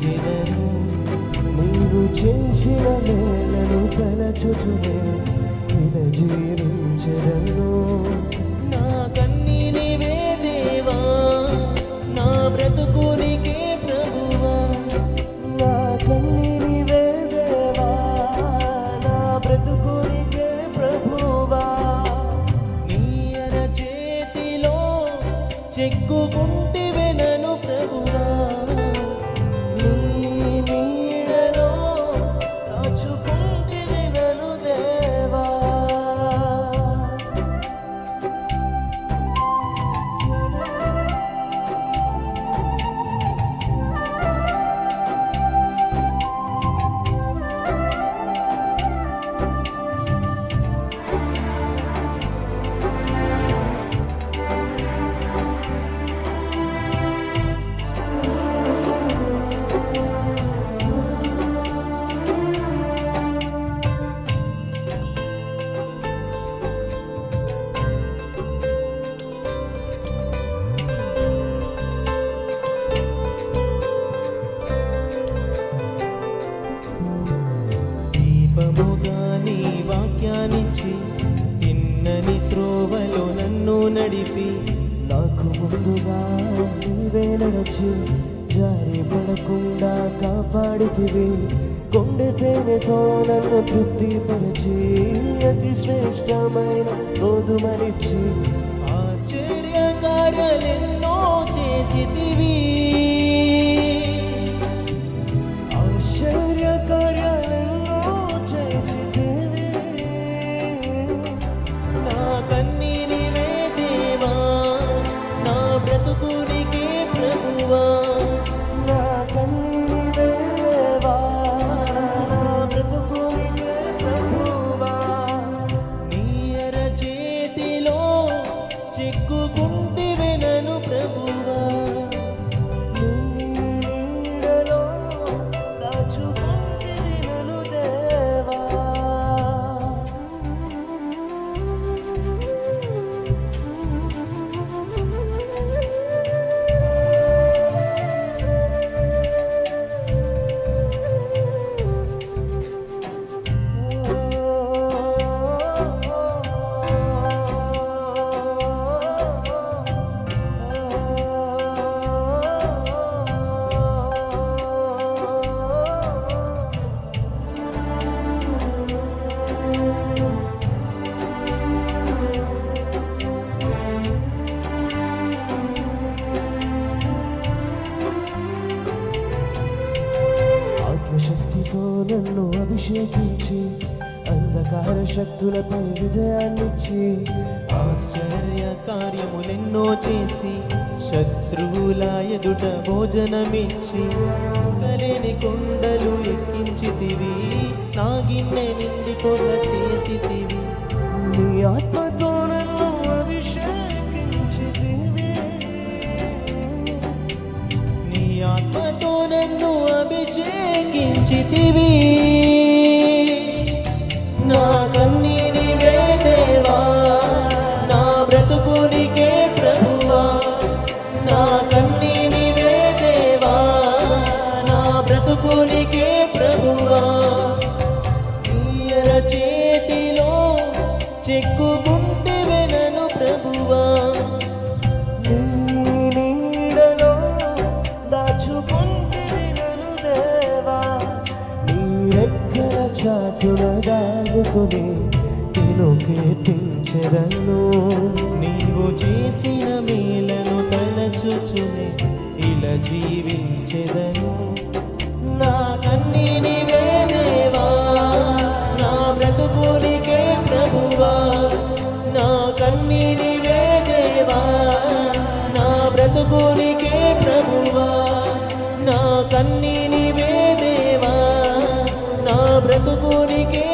స్తుతించెదను. నీవు చేసిన మేలను తలచుచునే ఇలా జీవించెదను. నా కన్నీనివే దేవా, నా బ్రతుకునికే ప్రభువా. నా కన్నీనివే దేవా, నా బ్రతుకునికే ప్రభువా. నీ అరచేతిలో చెక్కుకుంటివే నన్ను ప్రభువా. నీ నీడలో దాచుకుంటివే నన్ను దేవా. దీపముగా నీ వాక్యానిచ్చి తిన్నని త్రోవలో నన్ను నడిపి నాకు ముందుగా నీవే నడచి జారి పడకుండా కాపాడితివి. కొండె తేనెతో నన్ను తృప్తిపరిచి అతి శ్రేష్టమైన గోధుమనిచ్చి ఆశ్చర్యకార్యాలెన్నో చేసితివి. ఆశ్చర్యకార్యాలెన్నో చేసితివి. నా కన్నీనివే దేవా, నా బ్రతుకునికే ప్రభువా. నా కన్నీనివే దేవా, నా బ్రతుకునికే ప్రభువా. నీ అరచేతిలో చిక్కుకుంటివే నన్ను ప్రభువా. నీ నీడలో దాచుకుంటివి నన్ను దేవా. ఆత్మశక్తితో నన్ను అభిషేకించి అంధకార శక్తులపై విజయాన్నిచ్చి ఆశ్చర్య కార్యములెన్నో చేసి శత్రువుల ఎదుట భోజనమిచ్చి కలేని కొండలు ఎక్కించితివి. నా గిన్నె నిండి పొగ చేసితివి. నీ ఆత్మతో నన్ను అభిషేకించితివి. నీ ఆత్మతో నన్ను అభిషేకించితివి. నా కన్నీనివే దేవా, నా బ్రతుకునికే ప్రభువా. నా కన్నీనివే దేవా, నా బ్రతుకునికే ప్రభువా. నీ అరచేతిలో చెక్కుకుంటివే నన్ను ప్రభువా. నీ నీడలో దాచుకుంటివి నన్ను దేవా. నీ రెక్కల చాటున దాగుకుని నేను కీర్తించెదను. నీవు చేసిన మేలను తలచుచునే ఇలా జీవించెదను. నా కన్నీనివే దేవా, నా బ్రతుకునికే ప్రభువా. నా కన్నీనివే దేవా, నా బ్రతుకునికే ప్రభువా. నా కన్నీనివే దేవా, నా బ్రతుకునికే